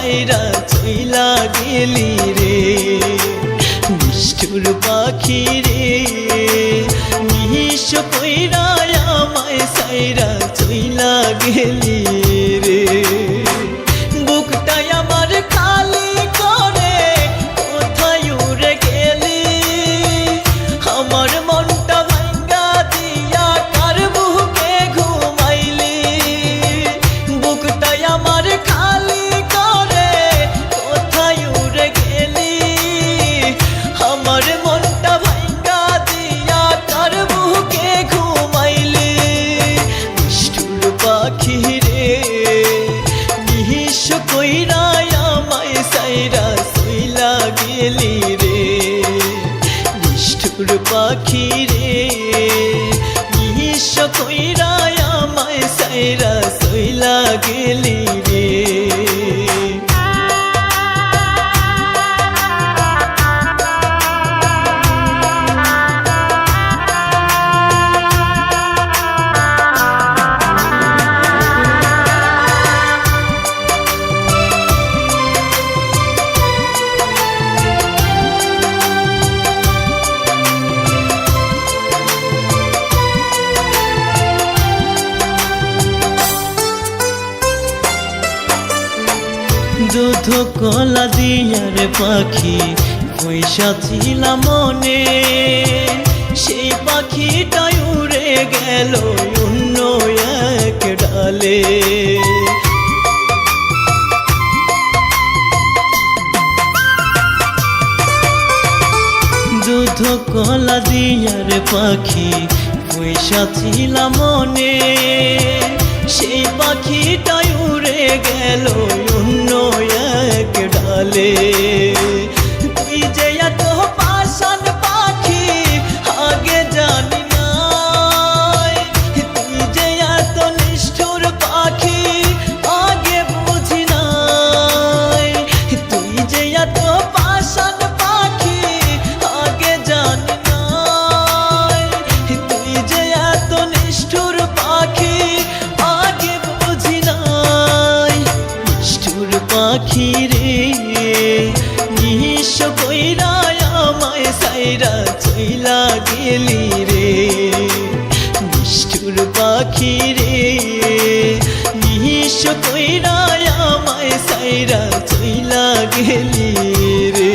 সাইরা চইলা গেলি রে নিষ্ঠুর পাখি রে নিঃস্ব কইরা আমায় সাইরা চইলা গেলি রে বুকটাই আমার খালি করে কোথায় উড়ে গেলি আমার মনটা ভাঙ্গা দিয়া কার বুকে ঘুমাইলি বুকটাই আমার খালি করে কোথায় উড়ে গেলি আমার মনটা ভাঙ্গা দিয়া কার বুকে ঘুমাইলি নিষ্ঠুর পাখি রে নিঃস্ব কইরা আমায় সাইরা চইলা গেলি রে নিষ্ঠুর পাখি রে নিঃস্ব কইরা আমায় সাইরা চইলা গেলি রে দুধ কলা দিয়ার পাখি পয়সা ছিল মনে সেই পাখিটা উড়ে গেল অন্য এক ডালে দুধ কলা দিয়ার পাখি পয়সা ছিল মনে সেই পাখিটা উড়ে গেল অন্য এক ডালে তুই যে এত পাষাণ পাখি আগে জানি নাই তুই যে এত নিষ্ঠুর পাখি আগে বুঝি নাই তুই যে এত পাষাণ পাখি আগে জানি নাই তুই যে এত নিষ্ঠুর পাখি আগে বুঝি নাই নিষ্ঠুর পাখি রে নিঃস্ব কইরা আমায় সাইরা চইলা গেলি রে নিষ্ঠুর পাখি রে নিঃস্ব কইরা আমায় সাইরা চইলা গেলি রে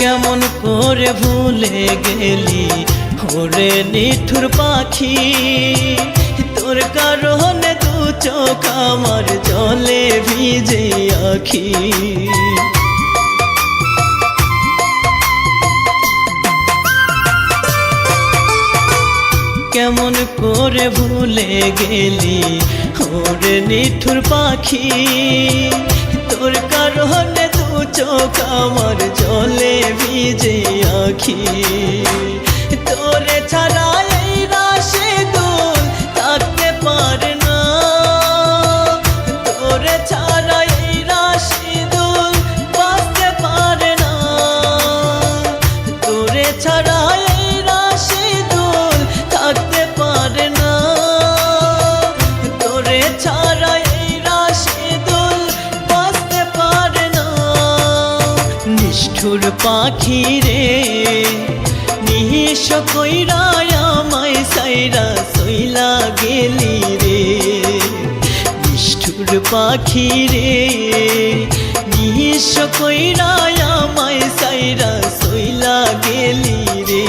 কেমন করে ভুলে গেলি ওরে নিঠুর পাখি তোর কারণে দু চোখ আমার জলে ভিজে আখি কেমন করে ভুলে গেলি ওরে নিঠুর পাখি তোর কারণে দু চোখ আমার জলে ভিজে আখি তোরে ছাড়া এই রাশে দুল থাকতে পারে না তোরে ছাড়া এই রাশি দুল বাঁচতে পারে না তোরে ছাড়া এই রাশি দুল থাকতে পারে না তোরে ছাড়া এই রাশি দুল বাঁচতে পারে না নিষ্ঠুর পাখি রে নিঃস্ব কইরা আমায় সাইরা চইলা গেলি রে নিষ্ঠুর পাখি রে নিঃস্ব কইরা আমায় সাইরা চইলা গেলি রে